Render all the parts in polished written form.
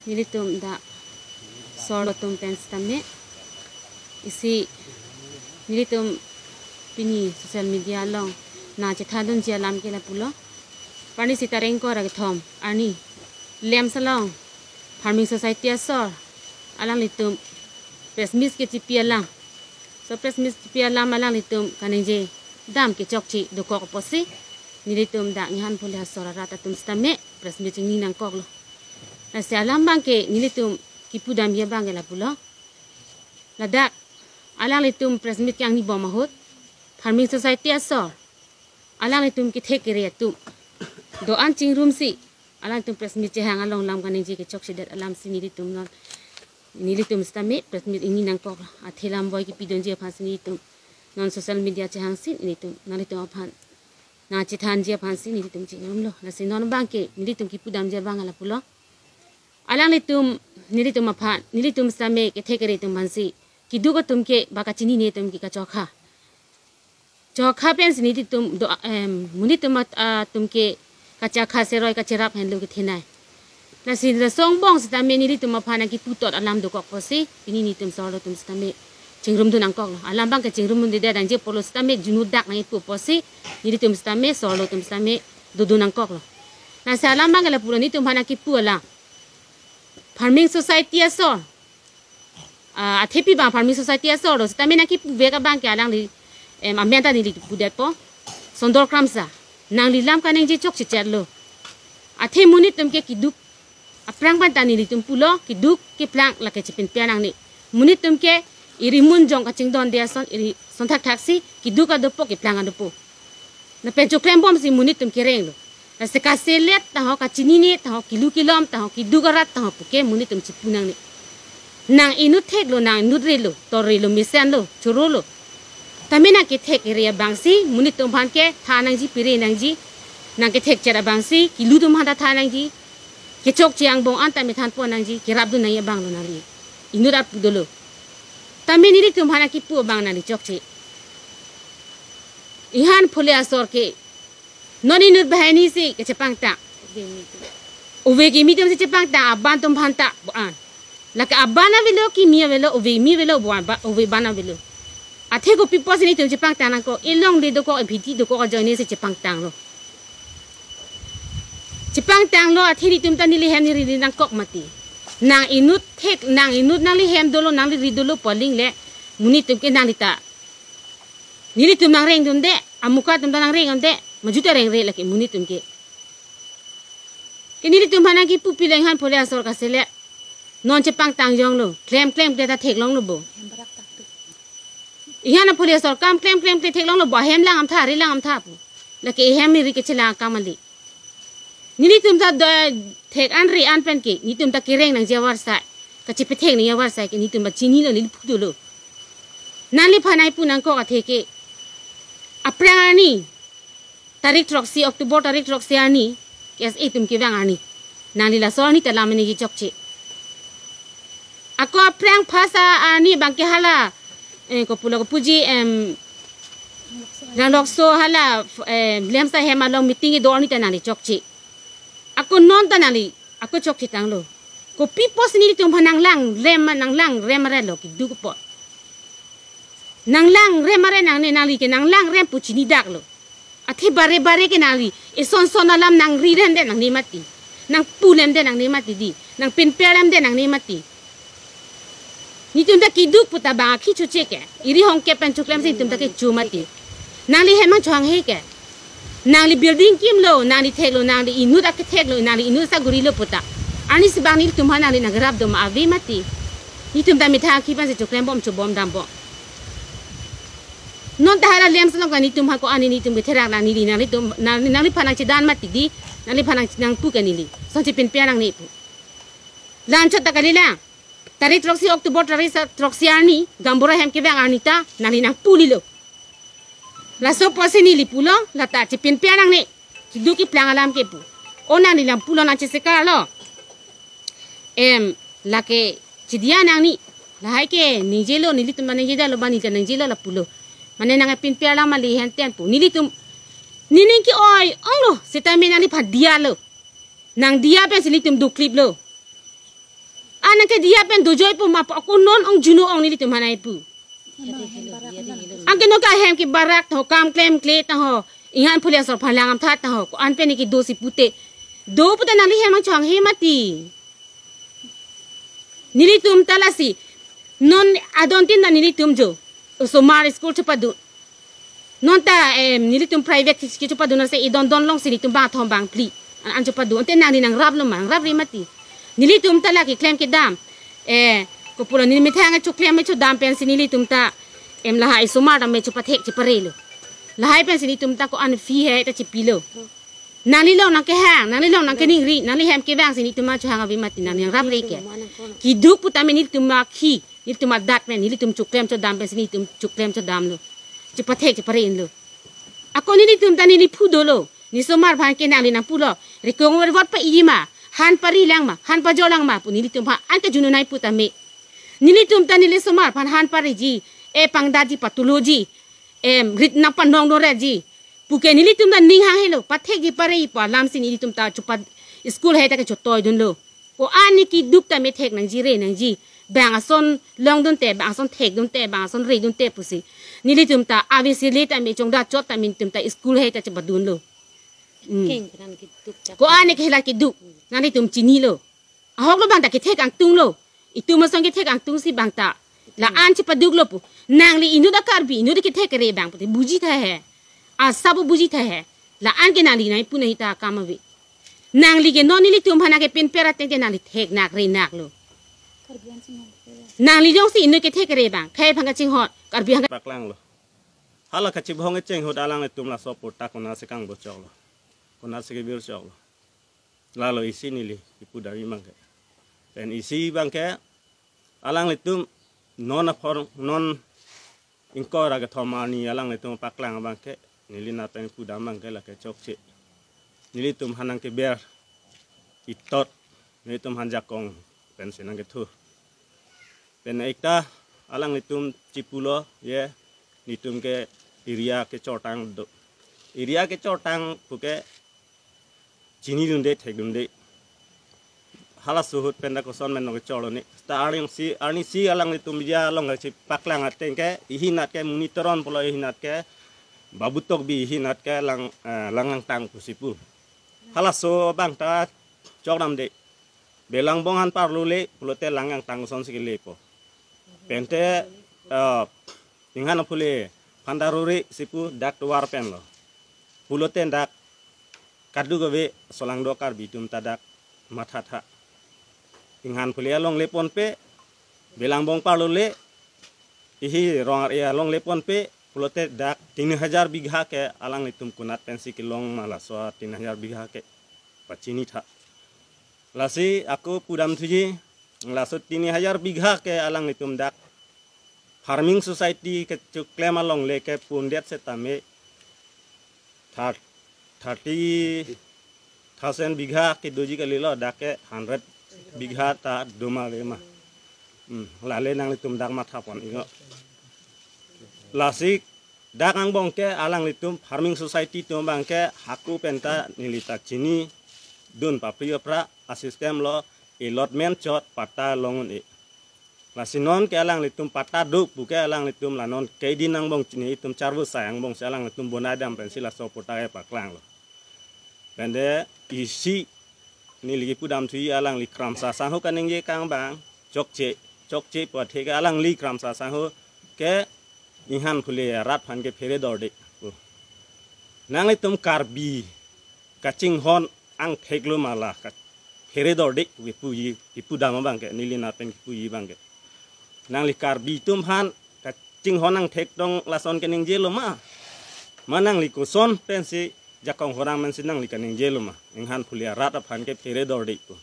Nilitum da sorotum penstame isi nilitum pini sosial media long na cethadun jalam kela pulo pani sitareng ko rag thom ani lem salong farming society asor alang litum presmis ke cipialang so presmis cipialang alang litum kanenje dam ke chokchi do ko posi nilitum da ngihan puli asor rata tum stame presmis ni nang kok lo na se alam bang ke nilitum kipu dam ya bang la pulo ladak alang litum presmis yang ni bomahut farming society asor alang litum ki thekere tum do ancing room si alang tum presmis hang along lam kanenje ke chokchi dat alam si nilitum non nilitum stame presmis ini nang kok athelam boy ki pidon je phas nilitum non social media chang sin nilitum nalitum aphan na chithan je phan sin nilitum chingom lo na sin non bang ke nilitum ki pudam je bang ala pulo alang litum nilitum aphan nilitum stame ke thekere tum bansi ki dugo tum ke baka chini ne tum ki ka chokha pens nilitum do munitum tum ke kacha khase roi ka cherap hen lo ke thenai na sin da song bong stame nilitum aphan ki putot alam do kok posi ini nitum solo tum stame cingrum tu nangkok lo alam bang ke cingrum mun dida dan je polo stame junudak na itu posi nilitum stame solo tum stame do nangkok lo na sa alam bang la pulo nitum hana ki pu ala farming society asor athepi bang farming society asor lo stame na ki pu veka bang ke alang li amenta ni li pu det po sondor kramsa nang li lam kaneng je chok chichat lo athe munitum ke kiduk aprang ban tani li tum pulo kiduk ke plang la ke chipin pianang ni munitum ke iri mun jong kacing don dia son iri sontak taksi kiduk adopo ke plang adopo na pencho krembom si munitum kireng lo na se kaselet taho kacini ni taho kilu kilom taho kidugarat taho puke munitum chipunang ni nang inut thek lo nang nudre lo torre lo misen lo churo lo tamina ke thek area bangsi munitum bhan ke thanang ji pire nang ji nang ke thek chera bangsi kilu dum hada thanang ji ke chok chiang bong anta mi than po nang ji kirab du nang ya bang lo nali inurap dolo tami nili tum hana ki pu bang nali chok chi ihan phule asor ke noni nut bahani si ke chepang ta uve ki mi tum si chepang ta aban tum bhan ta an laka abana velo ki mi velo uve mi velo ba uve bana velo athe ko pipo si tum chepang ta na ko ilong de do ko bhiti do ko join si chepang tang lo chepang tang lo athi tum ta nili hem ni nang kok mati nang inut thek nang inut nang li hem dolo nang li ridolo poling le muni tum ke nang lita nili tum nang reng tum de amuka tum nang reng de majuta reng re laki muni tum ke nili tum hana ki pupi leng han pole asor ka sele non chepang tang jong lo klem de ta thek long lo bo ihana pole asor kam klem te thek long lo bo hem lang am tha ri lang am tha pu laki hem mi ri ke chila kamali nili tum ta thek an ri an pen ke ni tum ta kireng nang jawar sa ka chipe thek ni jawar sa ke ni tum ba chini lo li phudu lo nali phanai pu nang ko ka theke aprani tarik troksi oktober tarik troksi ani kes e tum ke wang ani nali la so ni ta lamani gi chokche ako aprang phasa ani bang ke hala ko pulo ko puji lokso hala lemsa hema long meeting do ni ta nali chokche aku non tanali aku chok chitang lo ko pipo sini tum nang lang rem re lo ki du ko nang lang rem re nang ne nali ke nang lang rem puchini dak lo athi bare ke nali e son alam nang ri ren de nang ni mati nang pulem de nang ni mati di nang pin pelam de nang ni mati ni tum da ki duk puta ba ki chu che ke iri hong ke pen chuklem si tum da ke chu mati nang li hemang chong he ke nang li building kim lo nang li thek lo nang li inu da ke thek lo nang li inu sa guri lo puta ani sibang ni tum hana li nagrab do ma avi mati ni tum da mitha ki pan se choklem bom chu bom dam bo non ta hala lem salong ni tum ha ko ani ni tum ke therak la ni li nang li tum nang li phanang chi dan mati di nang li phanang nang pu ke ni li so chi pin pianang ni pu lan chota ka li la tarik troksi oktober tarik troksi ani gambora hem ke bang anita nang li nang pu li lo la so posi ni li pulo la ta chipin pianang ni kiduki plang alam ke pu ona ni lam pulo na chiseka lo la ke chidia nang ni la hai ke ni je lo ni li tum ni je da lo ba ni ta nang je lo la pulo mane nang pin piala ma li hen ten pu ni li tum ni ki oi ong lo sita me nang li pha dia lo nang dia pe si li tum du clip lo nak ke dia pen dojoy pu map aku non ong juno ong ni tu mana ipu angke no ka hem ki barak ho kam claim kle ta ho ingan pulia sor phalangam tha ta ho an pe ni ki dosi pute do puta nali hem chang he mati nili tum talasi non adontin na nili tum jo so mar school chupadu non ta nili tum private ki chupadu na se idon don long sini tum ba thom bang pli an chupadu ante nang ni nang rap lo mang rap ri mati nili tum tala ki claim ki dam ko pula ni mithanga chu claim me chu dam pen sini nili tum ta lahai so mar da me chu pathek chi parelo lahai pen sini tum ta ko an fi he ta chi pilo nani lo nang ke hang nani lo nang ke ning ri nani hem ke bang sini tum ma chu hang abi mati nang rap ri ke ki duk puta me nili tum ma khi nili tum dat pen nili tum chu claim chu dam pen sini tum chu claim chu dam lo chi pathek chi paren lo ako nili tum ta nili phu do lo ni so mar bhan ke nang li nang pu lo ri ko ngor wat pa i ma han pari lang ma han pa jolang ma pu nili tum ha ante junu nai puta me nili tum ta nili so mar bhan han pari ji pangda ji patology rit na panong do re ji puke nili tum da ning hang hello pathek gi pare pa lam sin nili tum ta chupa school he ta ke chotoy dun lo ko ani ki dup ta me thek nang ji re nang ji bang ason long dun te bang ason thek dun te bang ason re dun te pusi nili tum ta avc le ta me chong da chot ta min tum ta school he ta che badun lo ko ani ke la ki dup nani tum chini lo ahok lo bang ta ke thek ang tung lo itu ma song ke thek ang tung si bang ta la an chi paduk lo pu nang li inu da karbi inu da ke thek re bang pu buji tha hai सब बुझी थे है ला आन के नाली नहीं पुने ही ता काम वे नांगली के नोनी ली तुम भना के पिन पेरा ते के नाली ठेक नाक रे नाक लो नांगली जों सी इनु के ठेक रे बांग खे भंगा चिंग हॉट कर बिहां paklang lo hala ka chi bhong cheng hot alang le tum la so pota ko na se kang bo chok lo ko na se ke bir chok lo la lo isi ni li ipu da wi mang ke pen isi bang ke alang le tum non a for non inkora ga thomani alang le tum paklang bang ke nili na pen puda mang ke la ke chok che nili tum hanang ke ber itot nili tum hanja kong pen senang ke thu pen ekta alang le tum cipulo ye ni tum ke iria ke chotang do iria ke chotang puke chini dunde thek dunde hala suhut pen da ko son men no ke cholo ni sta arni si alang le tum ja long ke paklang ateng ke ihinat ke monitoron polo ihinat ke babutok bi hinat ke langang tang pusipu hala so bang ta chokdam de belang bongan parlule pulote langang tang son sikile po pente ingana pule pandaruri sipu dak war pen lo pulote dak kadu gawe solang dokar bitum tadak mathatha inghan pule long lepon pe belang bong parlule ihi rong ya long lepon pe pulote dak 3000 bigha ke alang litum kunat pensi kilong mala so 3000 bigha ke pachini tha lasi aku pudam thuji laso 3000 bigha ke alang litum dak farming society ke chuklem along le ke pundet se tame 30,000 bigha ke doji ke lilo dak ke 100 bigha ta doma lema lale nang litum dak matha pon ingo lasik dakang bongke alang litum farming society tum bangke haku penta nilita chini dun paprio pra asistem lo allotment chot pata longun e lasinon ke alang litum pata duk buke alang litum lanon keidi nang bong chini itum charbu sayang bong alang litum bonadam pensila so pota e paklang lo pende isi ni ligi pudam thui alang li kram sa sahu kaning ye kang bang chokche pothe ke alang li kram sa sahu ke ihan phule rat phan ke phere dorde nang le tum karbi kaching hon ang theklo mala ka phere dorde wi puyi ipu dama bang ke nilina pen puyi bang ke nang li karbi tum han kaching hon ang thek dong lason ke ning jelo ma manang li kuson pensi jakong horang men sinang li kaning jelo ma inghan phule rat phan ke phere dorde ko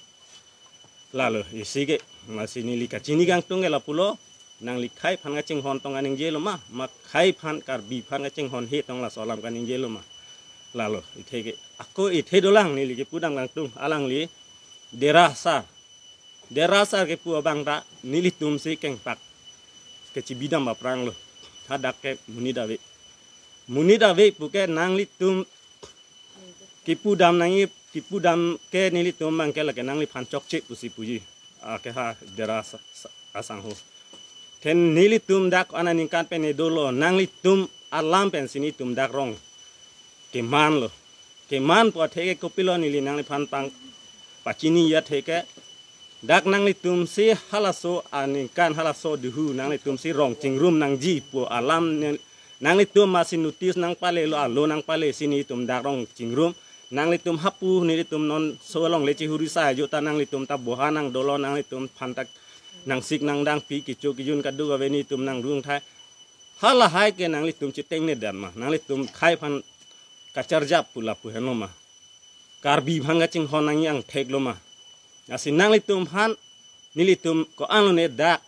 lalo isige masini li kachini gang tung la pulo nang likhai phan nga ching hon tong aning jelo ma khai phan kar bi phan nga ching hon he tong la solam kaning jelo ma lalo ithege ako ithe dolang ni li ke pudang lang tung alang li derasa ke pu bang ta nili tum si keng pak ke cibidam ba prang lo hadak ke muni dawe puke nang li tum ki pudam nangi ki pudam ke nili tum bang ke la ke nang li phan chok che pusi puji ke ha dera asang ho ten nili tum dak ananingkan pen dolo nangli tum alam pen sini tum dak rong ke man lo ke man po theke kopilo nili nangli phan pang pachini ya theke dak nangli tum si halaso aningkan halaso duhu nangli tum si rong chingrum nang ji po alam nangli tum masih notice nang pale lo alo nang pale sini tum dak rong chingrum nangli tum hapu nili tum non solong leci hurisa juta nangli tum taboha nang dolo nangli tum phantak nang sik nang dang pi kicu kijun kadu ga veni tum nang rung thai hala hai ke nangli tum chiteng ne dan ma nangli tum khai phan kacar jap pula pu heno ma karbi bhanga ching honang yang thek lo ma asi nangli tum phan nili tum ko anu ne da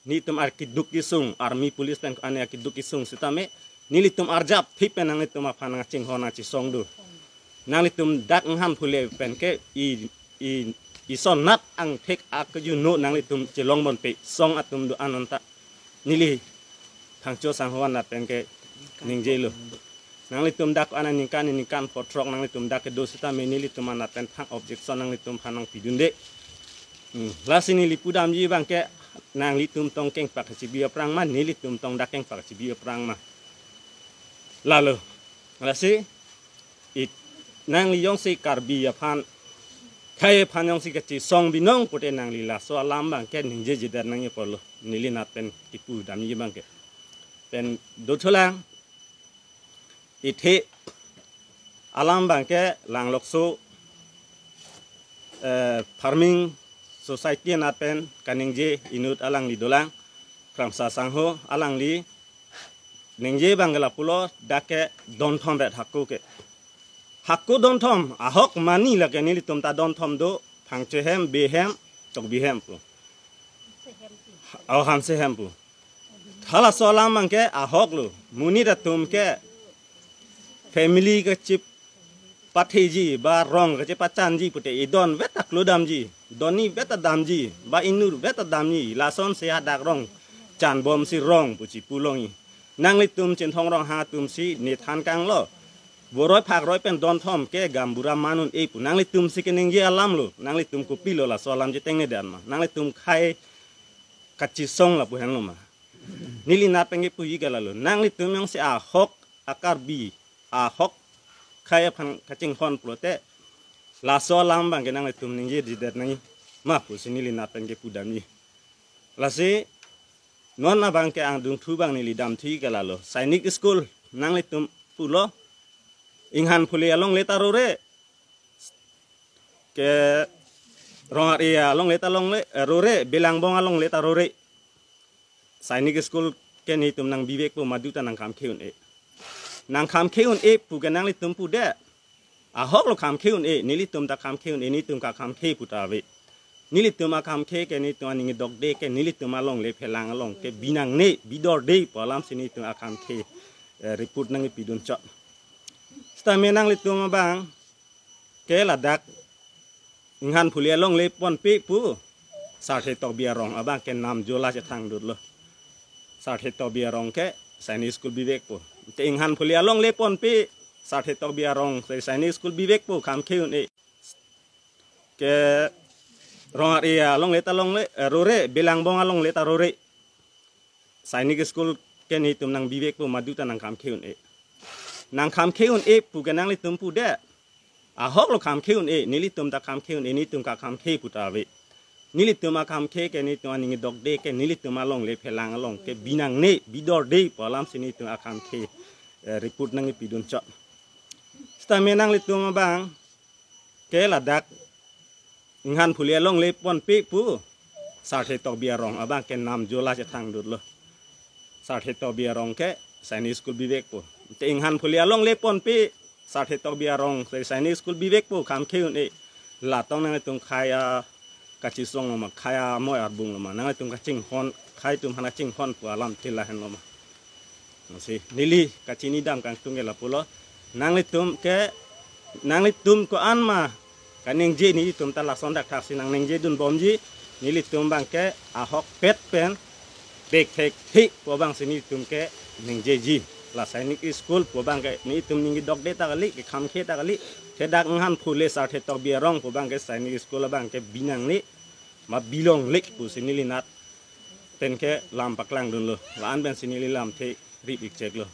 ni tum ar kiduk kisung army police pen ko ane kiduk kisung sitame nili tum arjap thip pen nangli tum phan nga ching hona chi song du nangli tum dak nghan phule pen ke i son nat ang tek ak ju no nangli tum chilong bon pe song atum du ananta nili thangcho sang hwan nat pen ke ningje lo nangli tum dak ananikan potrok nangli tum dak do sita me nili tum anat pen thang objection nangli tum phanang pidunde lasini lipudam ji bang ke nangli tum tong keng pak chi bia prang man nili tum tong dak keng pak chi bia prang ma lalu lasi it nangli yong si karbi ya phan khai phan yong si kachi song binong pute nangli la so alam bang ke ningje jidar nang ye polo nili nat pen tipu dam yi bang ke pen do tholang ithe alam bang ke lang lokso farming society nat pen kaningje inut alang li dolang kramsa sangho alang li ningje bangala pulo dake don thom bet hakku ke hakku don thom ahok mani la ke nili tum ta don thom do phangche hem be hem tok bi hem pu aw ham se hem pu thala solam mang ke ahok lu muni da tum ke family ke chip patheji ba rong ke pachan ji pute idon vetak lo dam ji doni veta dam ji ba inur veta dam ji lason se hadak rong chan bom si rong pu chi pulongi nangli tum chen thong rong ha tum si ni than kang lo boroi phak roi pen don thom ke gambura manun e pu nangli tum si ke ning ye alam lo nangli tum ko pilo la so alam je teng ne dan ma nangli tum khai kachi song la pu han lo ma nili na penge pu yi gala lo nangli tum yang si a hok akar bi a hok khai phan kaching hon plote la so alam bang ke nangli tum ning ye di dat nang ma pu si nili na penge pu dam yi la si non na bang ke ang dung thu bang nili dam thi gala lo sainik school nangli tum pu lo inghan phule along leta rore ke rong area along leta long le rore belang bong along leta rore sainik school ke ni tum nang bibek pu maduta nang kam kheun e nang kam kheun e pu ke nang li tum pu de a hok lo kam kheun e nili tum ta kam kheun e ni tum ka kam khe pu ta ve nili tum a kam khe ke ni tum ani dok de ke nili tum along le phelang along ke binang ne bidor de palam sini tum a kam khe report nang pidun chot sta menang li tum bang ke la dak nghan phule long le pon pe pu sa the to bia rong abang ke nam jola che thang dut lo sa the to bia rong ke sainik school bibek pu te nghan phule long le pon pe sa the to bia rong sainik school bibek pu kam kheun e ke rong area long le ta long le rore belang bong along le ta rore sainik school ke ni tum nang bibek pu maduta nang kam kheun e nang kam kheun e pu ke nang li tum pu de a hok lo kam kheun e nili tum ta kam kheun e ni tum ka kam khe pu ta ve nili tum a kam khe ke ni tum ani dok de ke nili tum along le phelang along ke binang ne bidor de palam sini tum a kam khe report nang pidun chot sta menang li tum bang ke la dak nghan phule long le pon pe pu sa the to bia rong abang ke nam jola che thang dut lo sa the to bia rong ke sainik school bibek pu te inghan phule along le pon pe sa the to bia rong sainik school bibek pu kam kheun e la tong nang tum khaya kachi song ma khaya moi arbung ma nang tum kaching hon khai tum hana ching hon pu alam tila hen ma si nili kachi ni dam kang tung la pulo nang le tum ke nang le tum ko an ma kaning je ni tum ta la son dak thak sinang ning je dun bom ji nili tum bang ke a hok pet pen bek thek thi po bang sini tum ke ning je ji la sainik school po bang ke ni tum ning dok de ta kali ke kham khe ta kali the dak nghan phule sa the tok bia rong po bang ke sainik school bang ke binang ni ma bilong lek pu sinili nat ten ke lam paklang dun lo laan ben sinili lam te rip ik cek lo